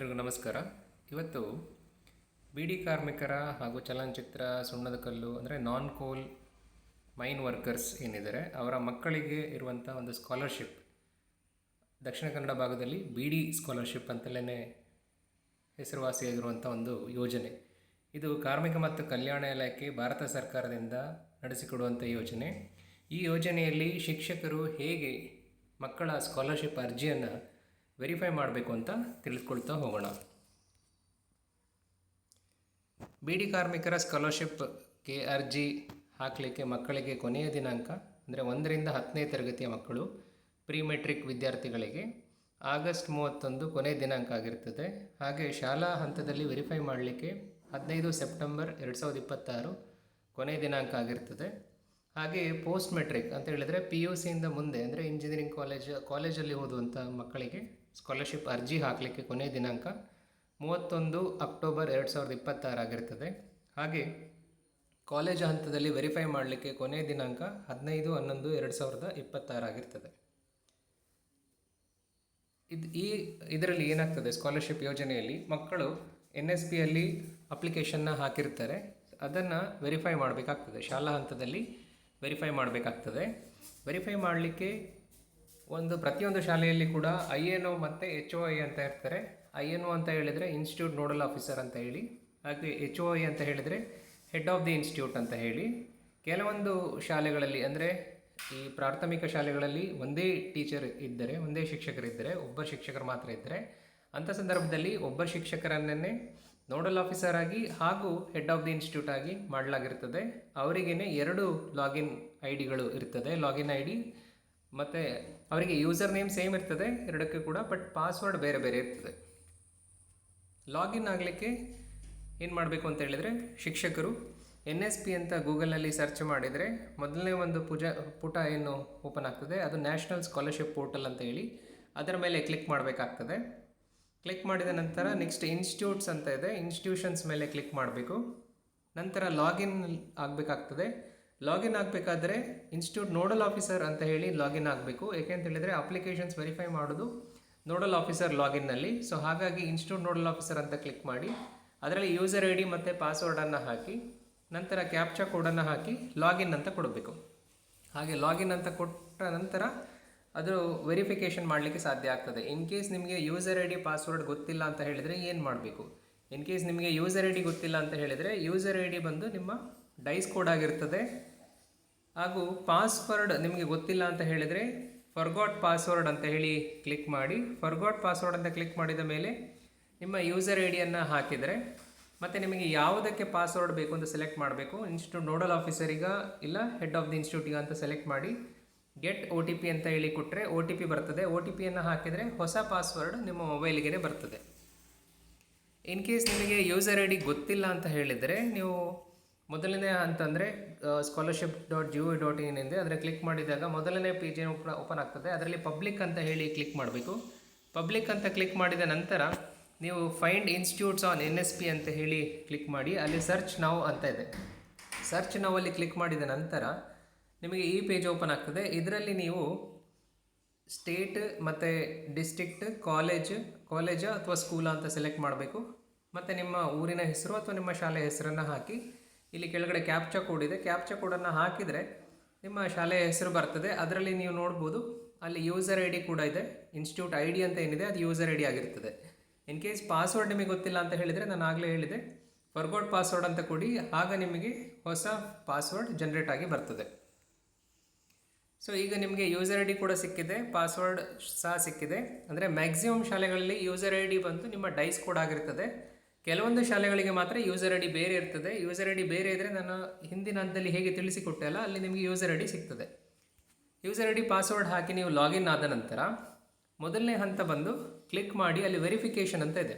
ಎಲ್ರಿಗೂ ನಮಸ್ಕಾರ. ಇವತ್ತು ಬಿಡಿ ಕಾರ್ಮಿಕರ ಹಾಗೂ ಚಲನಚಿತ್ರ ಸುಣ್ಣದ ಕಲ್ಲು ಅಂದರೆ ನಾನ್ ಕೋಲ್ ಮೈನ್ ವರ್ಕರ್ಸ್ ಏನಿದ್ದಾರೆ ಅವರ ಮಕ್ಕಳಿಗೆ ಇರುವಂಥ ಒಂದು ಸ್ಕಾಲರ್ಶಿಪ್, ದಕ್ಷಿಣ ಕನ್ನಡ ಭಾಗದಲ್ಲಿ ಬಿಡಿ ಸ್ಕಾಲರ್ಶಿಪ್ ಅಂತಲೇ ಹೆಸರುವಾಸಿಯಾಗಿರುವಂಥ ಒಂದು ಯೋಜನೆ. ಇದು ಕಾರ್ಮಿಕ ಮತ್ತು ಕಲ್ಯಾಣ ಇಲಾಖೆ ಭಾರತ ಸರ್ಕಾರದಿಂದ ನಡೆಸಿಕೊಡುವಂಥ ಯೋಜನೆ. ಈ ಯೋಜನೆಯಲ್ಲಿ ಶಿಕ್ಷಕರು ಹೇಗೆ ಮಕ್ಕಳ ಸ್ಕಾಲರ್ಶಿಪ್ ಅರ್ಜಿಯನ್ನು ವೆರಿಫೈ ಮಾಡಬೇಕು ಅಂತ ತಿಳಿದುಕೊಳ್ತಾ ಹೋಗೋಣ. ಬಿಡಿ ಕಾರ್ಮಿಕರ ಸ್ಕಾಲರ್ಶಿಪ್ಗೆ ಅರ್ಜಿ ಹಾಕಲಿಕ್ಕೆ ಮಕ್ಕಳಿಗೆ ಕೊನೆಯ ದಿನಾಂಕ ಅಂದರೆ 1ರಿಂದ 10ನೇ ತರಗತಿಯ ಮಕ್ಕಳು, ಪ್ರೀ ಮೆಟ್ರಿಕ್ ವಿದ್ಯಾರ್ಥಿಗಳಿಗೆ ಆಗಸ್ಟ್ 31 ಕೊನೆಯ ದಿನಾಂಕ ಆಗಿರ್ತದೆ. ಹಾಗೆ ಶಾಲಾ ಹಂತದಲ್ಲಿ ವೆರಿಫೈ ಮಾಡಲಿಕ್ಕೆ 15 ಸೆಪ್ಟೆಂಬರ್ 2026 ಕೊನೆಯ ದಿನಾಂಕ ಆಗಿರ್ತದೆ. ಹಾಗೆ ಪೋಸ್ಟ್ ಮೆಟ್ರಿಕ್ ಅಂತ ಹೇಳಿದರೆ PUCಯಿಂದ ಮುಂದೆ ಅಂದರೆ ಇಂಜಿನಿಯರಿಂಗ್ ಕಾಲೇಜಲ್ಲಿ ಓದುವಂಥ ಮಕ್ಕಳಿಗೆ ಸ್ಕಾಲರ್ಶಿಪ್ ಅರ್ಜಿ ಹಾಕಲಿಕ್ಕೆ ಕೊನೆಯ ದಿನಾಂಕ 31 ಅಕ್ಟೋಬರ್ 2026 ಆಗಿರ್ತದೆ. ಹಾಗೆ ಕಾಲೇಜು ಹಂತದಲ್ಲಿ ವೆರಿಫೈ ಮಾಡಲಿಕ್ಕೆ ಕೊನೆಯ ದಿನಾಂಕ 15/11/2026 ಆಗಿರ್ತದೆ. ಇದರಲ್ಲಿ ಏನಾಗ್ತದೆ, ಸ್ಕಾಲರ್ಶಿಪ್ ಯೋಜನೆಯಲ್ಲಿ ಮಕ್ಕಳು NSPಯಲ್ಲಿ ಅಪ್ಲಿಕೇಶನ್ನ ಹಾಕಿರ್ತಾರೆ, ಅದನ್ನು ವೆರಿಫೈ ಮಾಡಬೇಕಾಗ್ತದೆ. ಶಾಲಾ ಹಂತದಲ್ಲಿ ವೆರಿಫೈ ಮಾಡಬೇಕಾಗ್ತದೆ. ವೆರಿಫೈ ಮಾಡಲಿಕ್ಕೆ ಪ್ರತಿಯೊಂದು ಶಾಲೆಯಲ್ಲಿ ಕೂಡ INO ಮತ್ತು HOI ಅಂತ ಇರ್ತಾರೆ. INO ಅಂತ ಹೇಳಿದರೆ ಇನ್ಸ್ಟಿಟ್ಯೂಟ್ ನೋಡಲ್ ಆಫೀಸರ್ ಅಂತ ಹೇಳಿ, ಹಾಗೆ HOI ಅಂತ ಹೇಳಿದರೆ ಹೆಡ್ ಆಫ್ ದಿ ಇನ್ಸ್ಟಿಟ್ಯೂಟ್ ಅಂತ ಹೇಳಿ. ಕೆಲವೊಂದು ಶಾಲೆಗಳಲ್ಲಿ ಅಂದರೆ ಈ ಪ್ರಾಥಮಿಕ ಶಾಲೆಗಳಲ್ಲಿ ಒಂದೇ ಟೀಚರ್ ಇದ್ದರೆ, ಒಂದೇ ಶಿಕ್ಷಕರಿದ್ದರೆ, ಒಬ್ಬ ಶಿಕ್ಷಕರು ಮಾತ್ರ ಇದ್ದರೆ, ಅಂಥ ಸಂದರ್ಭದಲ್ಲಿ ಒಬ್ಬ ಶಿಕ್ಷಕರನ್ನೇ ನೋಡಲ್ ಆಫೀಸರ್ ಆಗಿ ಹಾಗೂ ಹೆಡ್ ಆಫ್ ದಿ ಇನ್ಸ್ಟಿಟ್ಯೂಟ್ ಆಗಿ ಮಾಡಲಾಗಿರ್ತದೆ. ಅವರಿಗೇ 2 ಲಾಗಿನ್ ಐಡಿಗಳು ಇರ್ತದೆ. ಲಾಗಿನ್ ID ಮತ್ತು ಅವರಿಗೆ ಯೂಸರ್ ನೇಮ್ ಸೇಮ್ ಇರ್ತದೆ ಎರಡಕ್ಕೂ ಕೂಡ, ಬಟ್ ಪಾಸ್ವರ್ಡ್ ಬೇರೆ ಬೇರೆ ಇರ್ತದೆ. ಲಾಗಿನ್ ಆಗಲಿಕ್ಕೆ ಏನು ಮಾಡಬೇಕು ಅಂತ ಹೇಳಿದರೆ, ಶಿಕ್ಷಕರು NSP ಅಂತ ಗೂಗಲ್ನಲ್ಲಿ ಸರ್ಚ್ ಮಾಡಿದರೆ ಮೊದಲನೇ ಒಂದು ಪುಟ ಏನು ಓಪನ್ ಆಗ್ತದೆ, ಅದು ನ್ಯಾಷನಲ್ ಸ್ಕಾಲರ್ಶಿಪ್ ಪೋರ್ಟಲ್ ಅಂತ ಹೇಳಿ, ಅದರ ಮೇಲೆ ಕ್ಲಿಕ್ ಮಾಡಬೇಕಾಗ್ತದೆ. ಕ್ಲಿಕ್ ಮಾಡಿದ ನಂತರ ನೆಕ್ಸ್ಟ್ ಇನ್ಸ್ಟಿಟ್ಯೂಟ್ಸ್ ಅಂತ ಇದೆ, ಇನ್ಸ್ಟಿಟ್ಯೂಷನ್ಸ್ ಮೇಲೆ ಕ್ಲಿಕ್ ಮಾಡಬೇಕು. ನಂತರ ಲಾಗಿನ್ ಆಗಬೇಕಾಗ್ತದೆ. ಲಾಗಿನ್ ಆಗಬೇಕಾದ್ರೆ ಇನ್ಸ್ಟಿಟ್ಯೂಟ್ ನೋಡಲ್ ಆಫೀಸರ್ ಅಂತ ಹೇಳಿ ಲಾಗಿನ್ ಆಗಬೇಕು. ಏಕೆಂತ ಹೇಳಿದರೆ ಅಪ್ಲಿಕೇಶನ್ಸ್ ವೆರಿಫೈ ಮಾಡೋದು ನೋಡಲ್ ಆಫೀಸರ್ ಲಾಗಿನ್ನಲ್ಲಿ. ಸೊ ಹಾಗಾಗಿ ಇನ್ಸ್ಟಿಟ್ಯೂಟ್ ನೋಡಲ್ ಆಫೀಸರ್ ಅಂತ ಕ್ಲಿಕ್ ಮಾಡಿ ಅದರಲ್ಲಿ ಯೂಸರ್ ID ಮತ್ತು ಪಾಸ್ವರ್ಡನ್ನು ಹಾಕಿ ನಂತರ ಕ್ಯಾಪ್ಚಾ ಕೋಡನ್ನು ಹಾಕಿ ಲಾಗಿನ್ ಅಂತ ಕೊಡಬೇಕು. ಹಾಗೆ ಲಾಗಿನ್ ಅಂತ ಕೊಟ್ಟ ನಂತರ ಅದು ವೆರಿಫಿಕೇಷನ್ ಮಾಡಲಿಕ್ಕೆ ಸಾಧ್ಯ ಆಗ್ತದೆ. ಇನ್ ಕೇಸ್ ನಿಮಗೆ ಯೂಸರ್ ID ಪಾಸ್ವರ್ಡ್ ಗೊತ್ತಿಲ್ಲ ಅಂತ ಹೇಳಿದರೆ ಏನು ಮಾಡಬೇಕು? ಇನ್ ಕೇಸ್ ನಿಮಗೆ ಯೂಸರ್ ID ಗೊತ್ತಿಲ್ಲ ಅಂತ ಹೇಳಿದರೆ ಯೂಸರ್ ID ಬಂದು ನಿಮ್ಮ ಡೈಸ್ ಕೋಡ್ ಆಗಿರ್ತದೆ. ಹಾಗೂ ಪಾಸ್ವರ್ಡ್ ನಿಮಗೆ ಗೊತ್ತಿಲ್ಲ ಅಂತ ಹೇಳಿದರೆ ಫರ್ಗಾಟ್ ಪಾಸ್ವರ್ಡ್ ಅಂತ ಹೇಳಿ ಕ್ಲಿಕ್ ಮಾಡಿ, ಫರ್ಗಾಟ್ ಪಾಸ್ವರ್ಡ್ ಅಂತ ಕ್ಲಿಕ್ ಮಾಡಿದ ಮೇಲೆ ನಿಮ್ಮ ಯೂಸರ್ ಐಡಿಯನ್ನು ಹಾಕಿದರೆ ಮತ್ತು ನಿಮಗೆ ಯಾವುದಕ್ಕೆ ಪಾಸ್ವರ್ಡ್ ಬೇಕು ಅಂತ ಸೆಲೆಕ್ಟ್ ಮಾಡಬೇಕು. ಇನ್ಸ್ಟಿಟ್ಯೂಟ್ ನೋಡಲ್ ಆಫೀಸರಿಗ ಇಲ್ಲ ಹೆಡ್ ಆಫ್ ದಿ ಇನ್ಸ್ಟಿಟ್ಯೂಟಿಗ ಅಂತ ಸೆಲೆಕ್ಟ್ ಮಾಡಿ ಗೆಟ್ OTP ಅಂತ ಹೇಳಿ ಕೊಟ್ಟರೆ OTP ಬರ್ತದೆ. OTPಯನ್ನು ಹಾಕಿದರೆ ಹೊಸ ಪಾಸ್ವರ್ಡ್ ನಿಮ್ಮ ಮೊಬೈಲಿಗೆ ಬರ್ತದೆ. ಇನ್ ಕೇಸ್ ನಿಮಗೆ ಯೂಸರ್ ID ಗೊತ್ತಿಲ್ಲ ಅಂತ ಹೇಳಿದರೆ ನೀವು ಮೊದಲನೇ ಅಂತಂದರೆ scholarship.gov.in ಇದೆ, ಅದರ ಕ್ಲಿಕ್ ಮಾಡಿದಾಗ ಮೊದಲನೇ ಪೇಜ್ ಓಪನ್ ಆಗ್ತದೆ. ಅದರಲ್ಲಿ ಪಬ್ಲಿಕ್ ಅಂತ ಹೇಳಿ ಕ್ಲಿಕ್ ಮಾಡಬೇಕು. ಪಬ್ಲಿಕ್ ಅಂತ ಕ್ಲಿಕ್ ಮಾಡಿದ ನಂತರ ನೀವು ಫೈಂಡ್ ಇನ್ಸ್ಟಿಟ್ಯೂಟ್ಸ್ ಆನ್ NSP ಅಂತ ಹೇಳಿ ಕ್ಲಿಕ್ ಮಾಡಿ, ಅಲ್ಲಿ ಸರ್ಚ್ ನೌ ಅಂತ ಇದೆ. ಸರ್ಚ್ ನೌ ಅಲ್ಲಿ ಕ್ಲಿಕ್ ಮಾಡಿದ ನಂತರ ನಿಮಗೆ ಈ ಪೇಜ್ ಓಪನ್ ಆಗ್ತದೆ. ಇದರಲ್ಲಿ ನೀವು ಸ್ಟೇಟ್ ಮತ್ತು ಡಿಸ್ಟ್ರಿಕ್ಟ್, ಕಾಲೇಜ್ ಅಥವಾ ಸ್ಕೂಲ ಅಂತ ಸೆಲೆಕ್ಟ್ ಮಾಡಬೇಕು. ಮತ್ತು ನಿಮ್ಮ ಊರಿನ ಹೆಸರು ಅಥವಾ ನಿಮ್ಮ ಶಾಲೆಯ ಹೆಸರನ್ನು ಹಾಕಿ ಇಲ್ಲಿ ಕೆಳಗಡೆ ಕ್ಯಾಪ್ಚಾ ಕೋಡ್ ಇದೆ, ಕ್ಯಾಪ್ಚಾ ಕೋಡನ್ನು ಹಾಕಿದರೆ ನಿಮ್ಮ ಶಾಲೆಯ ಹೆಸರು ಬರ್ತದೆ. ಅದರಲ್ಲಿ ನೀವು ನೋಡ್ಬೋದು ಅಲ್ಲಿ ಯೂಸರ್ ID ಕೂಡ ಇದೆ. ಇನ್ಸ್ಟಿಟ್ಯೂಟ್ ID ಅಂತ ಏನಿದೆ ಅದು ಯೂಸರ್ ID ಆಗಿರ್ತದೆ. ಇನ್ ಕೇಸ್ ಪಾಸ್ವರ್ಡ್ ನಿಮಗೆ ಗೊತ್ತಿಲ್ಲ ಅಂತ ಹೇಳಿದರೆ ನಾನು ಆಗಲೇ ಹೇಳಿದೆ ಫರ್ಗಾಟ್ ಪಾಸ್ವರ್ಡ್ ಅಂತ ಕೊಡಿ, ಆಗ ನಿಮಗೆ ಹೊಸ ಪಾಸ್ವರ್ಡ್ ಜನ್ರೇಟ್ ಆಗಿ ಬರ್ತದೆ. ಸೊ ಈಗ ನಿಮಗೆ ಯೂಸರ್ ID ಕೂಡ ಸಿಕ್ಕಿದೆ, ಪಾಸ್ವರ್ಡ್ ಸಹ ಸಿಕ್ಕಿದೆ. ಅಂದರೆ ಮ್ಯಾಕ್ಸಿಮಮ್ ಶಾಲೆಗಳಲ್ಲಿ ಯೂಸರ್ ID ಬಂದು ನಿಮ್ಮ ಡೈಸ್ ಕೋಡ್ ಆಗಿರ್ತದೆ. ಕೆಲವೊಂದು ಶಾಲೆಗಳಿಗೆ ಮಾತ್ರ ಯೂಸರ್ ID ಬೇರೆ ಇರ್ತದೆ. ಯೂಸರ್ ID ಬೇರೆ ಇದ್ದರೆ ನಾನು ಹಿಂದಿನ ಹಂತದಲ್ಲಿ ಹೇಗೆ ತಿಳಿಸಿಕೊಟ್ಟೆ ಅಲ್ಲ, ಅಲ್ಲಿ ನಿಮಗೆ ಯೂಸರ್ ID ಸಿಗ್ತದೆ. ಯೂಸರ್ ID ಪಾಸ್ವರ್ಡ್ ಹಾಕಿ ನೀವು ಲಾಗಿನ್ ಆದ ನಂತರ ಮೊದಲನೇ ಹಂತ ಬಂದು ಕ್ಲಿಕ್ ಮಾಡಿ, ಅಲ್ಲಿ ವೆರಿಫಿಕೇಷನ್ ಅಂತ ಇದೆ.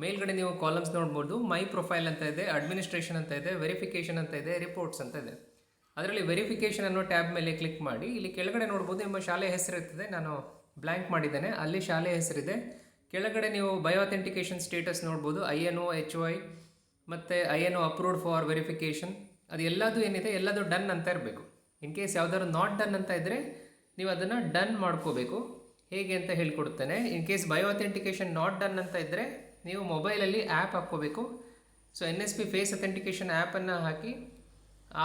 ಮೇಲ್ಗಡೆ ನೀವು ಕಾಲಮ್ಸ್ ನೋಡ್ಬೋದು, ಮೈ ಪ್ರೊಫೈಲ್ ಅಂತ ಇದೆ, ಅಡ್ಮಿನಿಸ್ಟ್ರೇಷನ್ ಅಂತ ಇದೆ, ವೆರಿಫಿಕೇಷನ್ ಅಂತ ಇದೆ, ರಿಪೋರ್ಟ್ಸ್ ಅಂತ ಇದೆ. ಅದರಲ್ಲಿ ವೆರಿಫಿಕೇಷನ್ ಅನ್ನೋ ಟ್ಯಾಬ್ ಮೇಲೆ ಕ್ಲಿಕ್ ಮಾಡಿ ಇಲ್ಲಿ ಕೆಳಗಡೆ ನೋಡ್ಬೋದು ನಿಮ್ಮ ಶಾಲೆ ಹೆಸರು ಇರ್ತದೆ. ನಾನು ಬ್ಲ್ಯಾಂಕ್ ಮಾಡಿದ್ದೇನೆ, ಅಲ್ಲಿ ಶಾಲೆ ಹೆಸರಿದೆ. ಕೆಳಗಡೆ ನೀವು ಬಯೋಥೆಂಟಿಕೇಷನ್ ಸ್ಟೇಟಸ್ ನೋಡ್ಬೋದು, INO, HOI ಮತ್ತು INO ಅಪ್ರೂವ್ಡ್ ಫಾರ್ ವೆರಿಫಿಕೇಷನ್. ಅದು ಎಲ್ಲದು ಏನಿದೆ ಎಲ್ಲದು ಡನ್ ಅಂತ ಇರಬೇಕು. ಇನ್ ಕೇಸ್ ಯಾವುದಾದ್ರು ನಾಟ್ ಡನ್ ಅಂತ ಇದ್ದರೆ ನೀವು ಅದನ್ನು ಡನ್ ಮಾಡ್ಕೋಬೇಕು. ಹೇಗೆ ಅಂತ ಹೇಳ್ಕೊಡ್ತೇನೆ. ಇನ್ ಕೇಸ್ ಬಯೋಥೆಂಟಿಕೇಷನ್ ನಾಟ್ ಡನ್ ಅಂತ ಇದ್ದರೆ ನೀವು ಮೊಬೈಲಲ್ಲಿ ಆ್ಯಪ್ ಹಾಕ್ಕೋಬೇಕು. ಸೊ NSP ಫೇಸ್ ಅಥೆಂಟಿಕೇಷನ್ ಆ್ಯಪನ್ನು ಹಾಕಿ,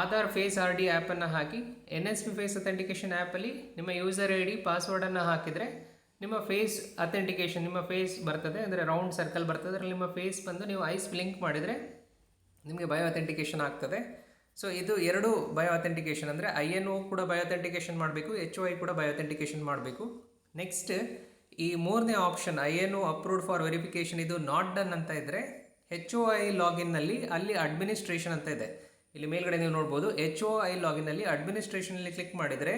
ಆಧಾರ್ ಫೇಸ್ RD ಆ್ಯಪನ್ನು ಹಾಕಿ, NSP ಫೇಸ್ ಅಥೆಂಟಿಕೇಷನ್ ಆ್ಯಪಲ್ಲಿ ನಿಮ್ಮ ಯೂಸರ್ ID ಪಾಸ್ವರ್ಡನ್ನು ಹಾಕಿದರೆ ನಿಮ್ಮ ಫೇಸ್ ಅಥೆಂಟಿಕೇಷನ್, ನಿಮ್ಮ ಫೇಸ್ ಬರ್ತದೆ, ಅಂದರೆ ರೌಂಡ್ ಸರ್ಕಲ್ ಬರ್ತದೆ, ಅದರಲ್ಲಿ ನಿಮ್ಮ ಫೇಸ್ ಬಂದು ನೀವು ಐಸ್ ಬ್ಲಿಂಕ್ ಮಾಡಿದರೆ ನಿಮಗೆ ಬಯೋ ಅಥೆಂಟಿಕೇಷನ್ ಆಗ್ತದೆ. ಸೊ ಇದು 2 ಬಯೋ ಅಥೆಂಟಿಕೇಷನ್, ಅಂದರೆ INO ಕೂಡ ಬಯೋ ಅಥೆಂಟಿಕೇಷನ್ ಮಾಡಬೇಕು, HOI ಕೂಡ ಬಯೋ ಅಥೆಂಟಿಕೇಷನ್ ಮಾಡಬೇಕು. ನೆಕ್ಸ್ಟ್ ಈ 3ನೇ option INO approved for verification ಇದು ನಾಟ್ ಡನ್ ಅಂತ ಇದ್ದರೆ HOI ಲಾಗಿನ್ನಲ್ಲಿ ಅಲ್ಲಿ ಅಡ್ಮಿನಿಸ್ಟ್ರೇಷನ್ ಅಂತ ಇದೆ. ಇಲ್ಲಿ ಮೇಲ್ಗಡೆ ನೀವು ನೋಡ್ಬೋದು HOI ಲಾಗಿನ್ನಲ್ಲಿ ಅಡ್ಮಿನಿಸ್ಟ್ರೇಷನಲ್ಲಿ ಕ್ಲಿಕ್ ಮಾಡಿದರೆ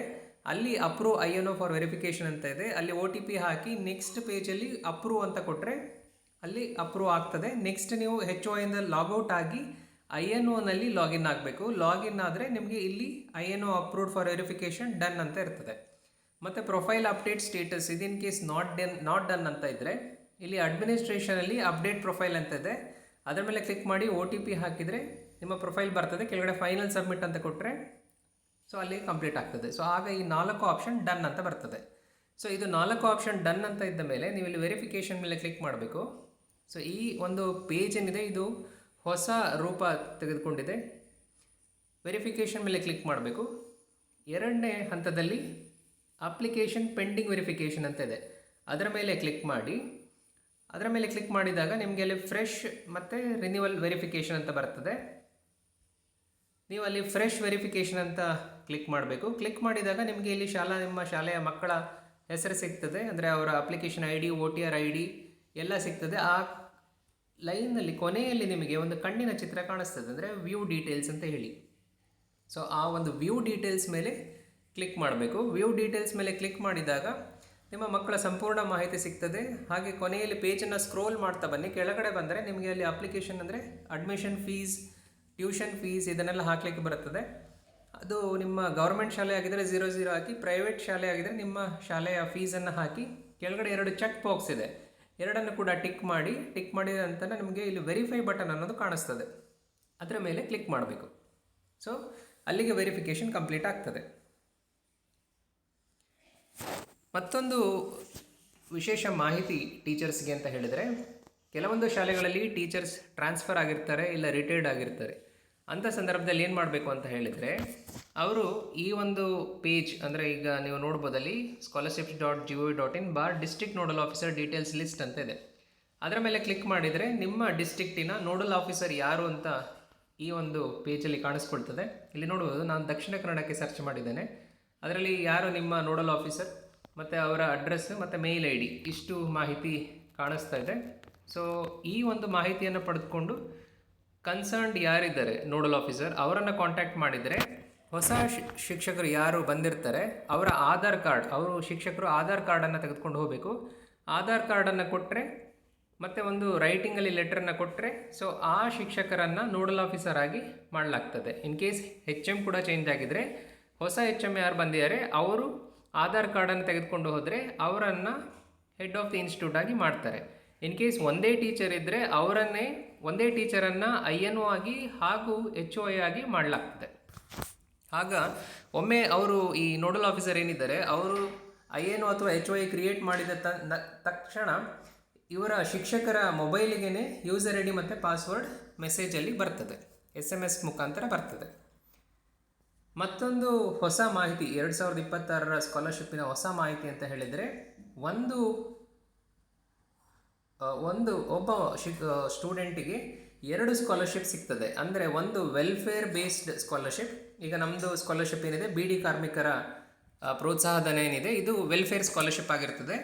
ಅಲ್ಲಿ ಅಪ್ರೂವ್ INO ಫಾರ್ ವೆರಿಫಿಕೇಷನ್ ಅಂತ ಇದೆ. ಅಲ್ಲಿ OTP ಹಾಕಿ ನೆಕ್ಸ್ಟ್ ಪೇಜಲ್ಲಿ ಅಪ್ರೂವ್ ಅಂತ ಕೊಟ್ಟರೆ ಅಲ್ಲಿ ಅಪ್ರೂವ್ ಆಗ್ತದೆ. ನೆಕ್ಸ್ಟ್ ನೀವು HOI ಇಂದ ಲಾಗೌಟ್ ಆಗಿ INOನಲ್ಲಿ ಲಾಗಿನ್ ಆಗಬೇಕು. ಲಾಗಿನ್ ಆದರೆ ನಿಮಗೆ ಇಲ್ಲಿ INO approved for verification done ಅಂತ ಇರ್ತದೆ. ಮತ್ತು ಪ್ರೊಫೈಲ್ ಅಪ್ಡೇಟ್ ಸ್ಟೇಟಸ್ ಇದು ಇನ್ ಕೇಸ್ ನಾಟ್ ಡನ್ ಅಂತ ಇದ್ದರೆ ಇಲ್ಲಿ ಅಡ್ಮಿನಿಸ್ಟ್ರೇಷನಲ್ಲಿ ಅಪ್ಡೇಟ್ ಪ್ರೊಫೈಲ್ ಅಂತ ಇದೆ, ಅದರ ಮೇಲೆ ಕ್ಲಿಕ್ ಮಾಡಿ OTP ಹಾಕಿದರೆ ನಿಮ್ಮ ಪ್ರೊಫೈಲ್ ಬರ್ತದೆ. ಕೆಳಗಡೆ ಫೈನಲ್ ಸಬ್ಮಿಟ್ ಅಂತ ಕೊಟ್ಟರೆ ಸೊ ಅಲ್ಲಿ ಕಂಪ್ಲೀಟ್ ಆಗ್ತದೆ. ಸೊ ಆಗ ಈ 4 ಆಪ್ಷನ್ ಡನ್ ಅಂತ ಬರ್ತದೆ. ಸೊ ಇದು 4 ಆಪ್ಷನ್ ಡನ್ ಅಂತ ಇದ್ದ ಮೇಲೆ ನೀವು ಇಲ್ಲಿ ವೆರಿಫಿಕೇಷನ್ ಮೇಲೆ ಕ್ಲಿಕ್ ಮಾಡಬೇಕು. ಸೊ ಈ ಒಂದು ಪೇಜ್ ಏನಿದೆ ಇದು ಹೊಸ ರೂಪ ತೆಗೆದುಕೊಂಡಿದೆ. ವೆರಿಫಿಕೇಷನ್ ಮೇಲೆ ಕ್ಲಿಕ್ ಮಾಡಬೇಕು. 2ನೇ ಹಂತದಲ್ಲಿ ಅಪ್ಲಿಕೇಶನ್ ಪೆಂಡಿಂಗ್ ವೆರಿಫಿಕೇಷನ್ ಅಂತ ಇದೆ, ಅದರ ಮೇಲೆ ಕ್ಲಿಕ್ ಮಾಡಿ. ಅದರ ಮೇಲೆ ಕ್ಲಿಕ್ ಮಾಡಿದಾಗ ನಿಮಗೆ ಅಲ್ಲಿ ಫ್ರೆಶ್ ಮತ್ತು ರಿನ್ಯೂವಲ್ ವೆರಿಫಿಕೇಷನ್ ಅಂತ ಬರ್ತದೆ. ನೀವು ಅಲ್ಲಿ ಫ್ರೆಶ್ ವೆರಿಫಿಕೇಷನ್ ಅಂತ ಕ್ಲಿಕ್ ಮಾಡಬೇಕು. ಕ್ಲಿಕ್ ಮಾಡಿದಾಗ ನಿಮಗೆ ಇಲ್ಲಿ ನಿಮ್ಮ ಶಾಲೆಯ ಮಕ್ಕಳ ಹೆಸರು ಸಿಗ್ತದೆ, ಅಂದರೆ ಅವರ ಅಪ್ಲಿಕೇಶನ್ ID, OTR ID ಎಲ್ಲ ಸಿಗ್ತದೆ. ಆ ಲೈನಲ್ಲಿ ಕೊನೆಯಲ್ಲಿ ನಿಮಗೆ ಒಂದು ಕಣ್ಣಿನ ಚಿತ್ರ ಕಾಣಿಸ್ತದೆ, ಅಂದರೆ ವ್ಯೂ ಡೀಟೇಲ್ಸ್ ಅಂತ ಹೇಳಿ. ಸೊ ಆ ಒಂದು ವ್ಯೂ ಡೀಟೇಲ್ಸ್ ಮೇಲೆ ಕ್ಲಿಕ್ ಮಾಡಬೇಕು. ವ್ಯೂ ಡೀಟೇಲ್ಸ್ ಮೇಲೆ ಕ್ಲಿಕ್ ಮಾಡಿದಾಗ ನಿಮ್ಮ ಮಕ್ಕಳ ಸಂಪೂರ್ಣ ಮಾಹಿತಿ ಸಿಗ್ತದೆ. ಹಾಗೆ ಕೊನೆಯಲ್ಲಿ ಪೇಜನ್ನು ಸ್ಕ್ರೋಲ್ ಮಾಡ್ತಾ ಬನ್ನಿ. ಕೆಳಗಡೆ ಬಂದರೆ ನಿಮಗೆ ಅಲ್ಲಿ ಅಪ್ಲಿಕೇಶನ್ ಅಂದರೆ ಅಡ್ಮಿಷನ್ ಫೀಸ್, ಟ್ಯೂಷನ್ ಫೀಸ್ ಇದನ್ನೆಲ್ಲ ಹಾಕಲಿಕ್ಕೆ ಬರುತ್ತದೆ. ಅದು ನಿಮ್ಮ ಗೌರ್ಮೆಂಟ್ ಶಾಲೆ ಆಗಿದ್ದರೆ 00 ಹಾಕಿ, ಪ್ರೈವೇಟ್ ಶಾಲೆ ಆಗಿದ್ದರೆ ನಿಮ್ಮ ಶಾಲೆಯ ಫೀಸನ್ನು ಹಾಕಿ. ಕೆಳಗಡೆ 2 ಚೆಕ್ ಬಾಕ್ಸ್ ಇದೆ, ಎರಡನ್ನು ಕೂಡ ಟಿಕ್ ಮಾಡಿ. ಟಿಕ್ ಮಾಡಿದ ನಂತರ ನಿಮಗೆ ಇಲ್ಲಿ ವೆರಿಫೈ ಬಟನ್ ಅನ್ನೋದು ಕಾಣಿಸ್ತದೆ, ಅದರ ಮೇಲೆ ಕ್ಲಿಕ್ ಮಾಡಬೇಕು. ಸೊ ಅಲ್ಲಿಗೆ ವೆರಿಫಿಕೇಷನ್ ಕಂಪ್ಲೀಟ್ ಆಗ್ತದೆ. ಮತ್ತೊಂದು ವಿಶೇಷ ಮಾಹಿತಿ ಟೀಚರ್ಸ್ಗೆ ಅಂತ ಹೇಳಿದರೆ, ಕೆಲವೊಂದು ಶಾಲೆಗಳಲ್ಲಿ ಟೀಚರ್ಸ್ ಟ್ರಾನ್ಸ್ಫರ್ ಆಗಿರ್ತಾರೆ, ಇಲ್ಲ ರಿಟೈರ್ಡ್ ಆಗಿರ್ತಾರೆ. ಅಂಥ ಸಂದರ್ಭದಲ್ಲಿ ಏನು ಮಾಡಬೇಕು ಅಂತ ಹೇಳಿದರೆ, ಅವರು ಈ ಒಂದು ಪೇಜ್, ಅಂದರೆ ಈಗ ನೀವು ನೋಡ್ಬೋದಲ್ಲಿ scholarships.gov.in/district nodal officer details list ಅಂತ ಇದೆ. ಅದರ ಮೇಲೆ ಕ್ಲಿಕ್ ಮಾಡಿದರೆ ನಿಮ್ಮ ಡಿಸ್ಟ್ರಿಕ್ಟಿನ ನೋಡಲ್ ಆಫೀಸರ್ ಯಾರು ಅಂತ ಈ ಒಂದು ಪೇಜಲ್ಲಿ ಕಾಣಿಸ್ಕೊಳ್ತದೆ. ಇಲ್ಲಿ ನೋಡ್ಬೋದು, ನಾನು ದಕ್ಷಿಣ ಕನ್ನಡಕ್ಕೆ ಸರ್ಚ್ ಮಾಡಿದ್ದೇನೆ. ಅದರಲ್ಲಿ ಯಾರು ನಿಮ್ಮ ನೋಡಲ್ ಆಫೀಸರ್ ಮತ್ತು ಅವರ ಅಡ್ರೆಸ್ ಮತ್ತು ಮೇಲ್ ID ಇಷ್ಟು ಮಾಹಿತಿ ಕಾಣಿಸ್ತಾ ಇದೆ. ಸೊ ಈ ಒಂದು ಮಾಹಿತಿಯನ್ನು ಪಡೆದುಕೊಂಡು ಕನ್ಸರ್ನ್ಡ್ ಯಾರಿದ್ದಾರೆ ನೋಡಲ್ ಆಫೀಸರ್ ಅವರನ್ನು ಕಾಂಟ್ಯಾಕ್ಟ್ ಮಾಡಿದರೆ ಹೊಸ ಶಿಕ್ಷಕರು ಯಾರು ಬಂದಿರ್ತಾರೆ ಅವರ ಆಧಾರ್ ಕಾರ್ಡ್, ಅವರು ಶಿಕ್ಷಕರು ಆಧಾರ್ ಕಾರ್ಡನ್ನು ತೆಗೆದುಕೊಂಡು ಹೋಗಬೇಕು. ಆಧಾರ್ ಕಾರ್ಡನ್ನು ಕೊಟ್ಟರೆ ಮತ್ತು ಒಂದು ರೈಟಿಂಗಲ್ಲಿ ಲೆಟ್ರನ್ನು ಕೊಟ್ಟರೆ ಸೊ ಆ ಶಿಕ್ಷಕರನ್ನು ನೋಡಲ್ ಆಫೀಸರ್ ಆಗಿ ಮಾಡಲಾಗ್ತದೆ. ಇನ್ ಕೇಸ್ HM ಕೂಡ ಚೇಂಜ್ ಆಗಿದ್ದರೆ ಹೊಸ HM ಯಾರು ಬಂದಿದ್ದಾರೆ ಅವರು ಆಧಾರ್ ಕಾರ್ಡನ್ನು ತೆಗೆದುಕೊಂಡು ಹೋದರೆ ಅವರನ್ನು ಹೆಡ್ ಆಫ್ ದಿ ಇನ್ಸ್ಟಿಟ್ಯೂಟ್ ಆಗಿ ಮಾಡ್ತಾರೆ. ಇನ್ ಕೇಸ್ ಒಂದೇ ಟೀಚರ್ ಇದ್ದರೆ ಅವರನ್ನೇ ಒಂದೇ ಟೀಚರನ್ನು INO ಆಗಿ ಹಾಗೂ HOI ಆಗಿ ಮಾಡಲಾಗ್ತದೆ. ಆಗ ಒಮ್ಮೆ ಅವರು ಈ ನೋಡಲ್ ಆಫೀಸರ್ ಏನಿದ್ದಾರೆ ಅವರು INO ಅಥವಾ HOI ಕ್ರಿಯೇಟ್ ಮಾಡಿದ ತಕ್ಷಣ ಇವರ ಶಿಕ್ಷಕರ ಮೊಬೈಲಿಗೆ ಯೂಸರ್ ID ಮತ್ತು ಪಾಸ್ವರ್ಡ್ ಮೆಸೇಜಲ್ಲಿ ಬರ್ತದೆ, SMS ಮುಖಾಂತರ ಬರ್ತದೆ. ಮತ್ತೊಂದು ಹೊಸ ಮಾಹಿತಿ 2026ರ ಸ್ಕಾಲರ್ಶಿಪ್ಪಿನ ಹೊಸ ಮಾಹಿತಿ ಅಂತ ಹೇಳಿದರೆ, ಒಬ್ಬ ಸ್ಟೂಡೆಂಟಿಗೆ 2 ಸ್ಕಾಲರ್ಶಿಪ್ ಸಿಗ್ತದೆ. ಅಂದರೆ ಒಂದು ವೆಲ್ಫೇರ್ ಬೇಸ್ಡ್ ಸ್ಕಾಲರ್ಶಿಪ್, ಈಗ ನಮ್ಮದು ಸ್ಕಾಲರ್ಶಿಪ್ ಏನಿದೆ BD ಕಾರ್ಮಿಕರ ಪ್ರೋತ್ಸಾಹಧನ ಏನಿದೆ ಇದು ವೆಲ್ಫೇರ್ ಸ್ಕಾಲರ್ಶಿಪ್ ಆಗಿರ್ತದೆ,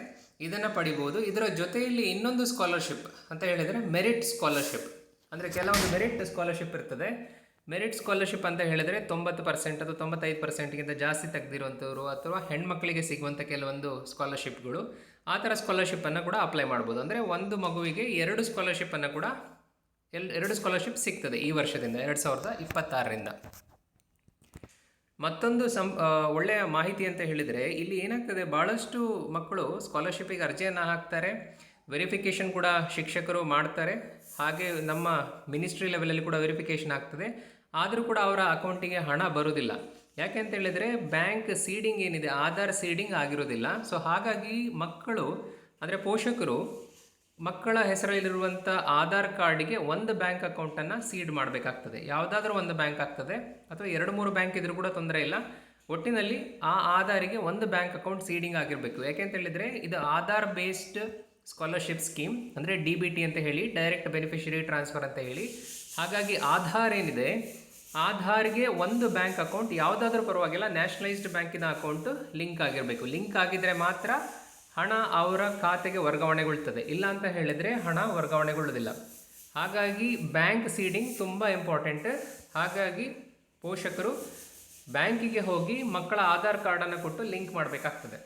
ಇದನ್ನು ಪಡಿಬೋದು. ಇದರ ಜೊತೆಯಲ್ಲಿ ಇನ್ನೊಂದು ಸ್ಕಾಲರ್ಶಿಪ್ ಅಂತ ಹೇಳಿದರೆ ಮೆರಿಟ್ ಸ್ಕಾಲರ್ಶಿಪ್, ಅಂದರೆ ಕೆಲವೊಂದು ಮೆರಿಟ್ ಸ್ಕಾಲರ್ಶಿಪ್ ಇರ್ತದೆ. ಮೆರಿಟ್ ಸ್ಕಾಲರ್ಶಿಪ್ ಅಂತ ಹೇಳಿದರೆ 90% ಅಥವಾ 95%ಗಿಂತ ಜಾಸ್ತಿ ತೆಗೆದಿರುವಂಥವ್ರು ಅಥವಾ ಹೆಣ್ಮಕ್ಳಿಗೆ ಸಿಗುವಂಥ ಕೆಲವೊಂದು ಸ್ಕಾಲರ್ಶಿಪ್ಗಳು, ಆ ಥರ ಸ್ಕಾಲರ್ಶಿಪ್ಪನ್ನು ಕೂಡ ಅಪ್ಲೈ ಮಾಡ್ಬೋದು. ಅಂದರೆ ಒಂದು ಮಗುವಿಗೆ 2 ಸ್ಕಾಲರ್ಶಿಪ್ಪನ್ನು ಕೂಡ 2 ಸ್ಕಾಲರ್ಶಿಪ್ ಸಿಗ್ತದೆ ಈ ವರ್ಷದಿಂದ 2026ರಿಂದ. ಮತ್ತೊಂದು ಒಳ್ಳೆಯ ಮಾಹಿತಿ ಅಂತ ಹೇಳಿದರೆ, ಇಲ್ಲಿ ಏನಾಗ್ತದೆ, ಭಾಳಷ್ಟು ಮಕ್ಕಳು ಸ್ಕಾಲರ್ಶಿಪ್ಪಿಗೆ ಅರ್ಜಿಯನ್ನು ಹಾಕ್ತಾರೆ, ವೆರಿಫಿಕೇಷನ್ ಕೂಡ ಶಿಕ್ಷಕರು ಮಾಡ್ತಾರೆ, ಹಾಗೆ ನಮ್ಮ ಮಿನಿಸ್ಟ್ರಿ ಲೆವೆಲಲ್ಲಿ ಕೂಡ ವೆರಿಫಿಕೇಷನ್ ಆಗ್ತದೆ. ಆದರೂ ಕೂಡ ಅವರ ಅಕೌಂಟಿಗೆ ಹಣ ಬರೋದಿಲ್ಲ. ಯಾಕೆ ಅಂತ ಹೇಳಿದರೆ ಬ್ಯಾಂಕ್ ಸೀಡಿಂಗ್ ಏನಿದೆ, ಆಧಾರ್ ಸೀಡಿಂಗ್ ಆಗಿರೋದಿಲ್ಲ. ಸೊ ಹಾಗಾಗಿ ಮಕ್ಕಳು ಅಂದರೆ ಪೋಷಕರು ಮಕ್ಕಳ ಹೆಸರಲ್ಲಿರುವಂಥ ಆಧಾರ್ ಕಾರ್ಡಿಗೆ ಒಂದು ಬ್ಯಾಂಕ್ ಅಕೌಂಟನ್ನು ಸೀಡ್ ಮಾಡಬೇಕಾಗ್ತದೆ. ಯಾವುದಾದ್ರೂ ಒಂದು ಬ್ಯಾಂಕ್ ಆಗ್ತದೆ, ಅಥವಾ 2-3 ಬ್ಯಾಂಕ್ ಇದ್ರೂ ಕೂಡ ತೊಂದರೆ ಇಲ್ಲ. ಒಟ್ಟಿನಲ್ಲಿ ಆ ಆಧಾರಿಗೆ ಒಂದು ಬ್ಯಾಂಕ್ ಅಕೌಂಟ್ ಸೀಡಿಂಗ್ ಆಗಿರಬೇಕು. ಯಾಕೆಂತ ಹೇಳಿದರೆ ಇದು ಆಧಾರ್ ಬೇಸ್ಡ್ ಸ್ಕಾಲರ್ಶಿಪ್ ಸ್ಕೀಮ್, ಅಂದರೆ DBT ಅಂತ ಹೇಳಿ, ಡೈರೆಕ್ಟ್ ಬೆನಿಫಿಷರಿ ಟ್ರಾನ್ಸ್ಫರ್ ಅಂತ ಹೇಳಿ. ಹಾಗಾಗಿ ಆಧಾರ್ ಏನಿದೆ, ಆಧಾರ್ಗೆ ಒಂದು ಬ್ಯಾಂಕ್ ಅಕೌಂಟ್ ಯಾವುದಾದ್ರೂ ಪರವಾಗಿಲ್ಲ, ನ್ಯಾಷನಲೈಸ್ಡ್ ಬ್ಯಾಂಕಿನ ಅಕೌಂಟ್ ಲಿಂಕ್ ಆಗಿರಬೇಕು. ಲಿಂಕ್ ಆಗಿದ್ದರೆ ಮಾತ್ರ ಹಣ ಅವರ ಖಾತೆಗೆ ವರ್ಗಾವಣೆಗೊಳ್ತದೆ, ಇಲ್ಲ ಅಂತ ಹೇಳಿದರೆ ಹಣ ವರ್ಗಾವಣೆಗೊಳ್ಳುವುದಿಲ್ಲ. ಹಾಗಾಗಿ ಬ್ಯಾಂಕ್ ಸೀಡಿಂಗ್ ತುಂಬ ಇಂಪಾರ್ಟೆಂಟ್. ಹಾಗಾಗಿ ಪೋಷಕರು ಬ್ಯಾಂಕಿಗೆ ಹೋಗಿ ಮಕ್ಕಳ ಆಧಾರ್ ಕಾರ್ಡನ್ನು ಕೊಟ್ಟು ಲಿಂಕ್ ಮಾಡಬೇಕಾಗ್ತದೆ.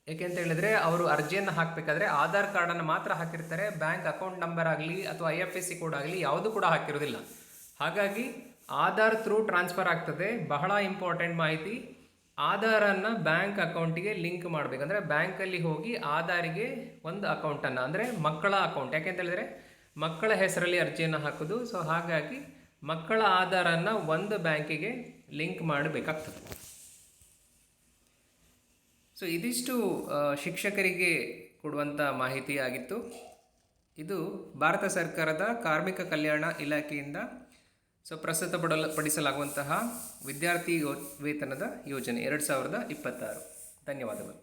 ಏಕೆಂತ ಹೇಳಿದರೆ ಅವರು ಅರ್ಜಿಯನ್ನು ಹಾಕಬೇಕಾದ್ರೆ ಆಧಾರ್ ಕಾರ್ಡನ್ನು ಮಾತ್ರ ಹಾಕಿರ್ತಾರೆ, ಬ್ಯಾಂಕ್ ಅಕೌಂಟ್ ನಂಬರ್ ಆಗಲಿ ಅಥವಾ IFSC ಕೋಡ್ ಆಗಲಿ ಯಾವುದು ಕೂಡ ಹಾಕಿರೋದಿಲ್ಲ. ಹಾಗಾಗಿ ಆಧಾರ್ ಥ್ರೂ ಟ್ರಾನ್ಸ್ಫರ್ ಆಗ್ತದೆ. ಬಹಳ ಇಂಪಾರ್ಟೆಂಟ್ ಮಾಹಿತಿ. ಆಧಾರನ್ನು ಬ್ಯಾಂಕ್ ಅಕೌಂಟಿಗೆ ಲಿಂಕ್ ಮಾಡಬೇಕಂದ್ರೆ ಬ್ಯಾಂಕಲ್ಲಿ ಹೋಗಿ ಆಧಾರಿಗೆ ಒಂದು ಅಕೌಂಟನ್ನು, ಅಂದರೆ ಮಕ್ಕಳ ಅಕೌಂಟ್, ಯಾಕೆಂತ ಹೇಳಿದರೆ ಮಕ್ಕಳ ಹೆಸರಲ್ಲಿ ಅರ್ಜಿಯನ್ನು ಹಾಕೋದು. ಸೊ ಹಾಗಾಗಿ ಮಕ್ಕಳ ಆಧಾರನ್ನು ಒಂದು ಬ್ಯಾಂಕಿಗೆ ಲಿಂಕ್ ಮಾಡಬೇಕಾಗ್ತದೆ. ಸೊ ಇದಿಷ್ಟು ಶಿಕ್ಷಕರಿಗೆ ಕೊಡುವಂಥ ಮಾಹಿತಿ ಆಗಿತ್ತು. ಇದು ಭಾರತ ಸರ್ಕಾರದ ಕಾರ್ಮಿಕ ಕಲ್ಯಾಣ ಇಲಾಖೆಯಿಂದ ಪ್ರಸ್ತುತಪಡಿಸಲಾಗುವಂತಹ ವಿದ್ಯಾರ್ಥಿ ವೇತನದ ಯೋಜನೆ 2026. ಧನ್ಯವಾದಗಳು.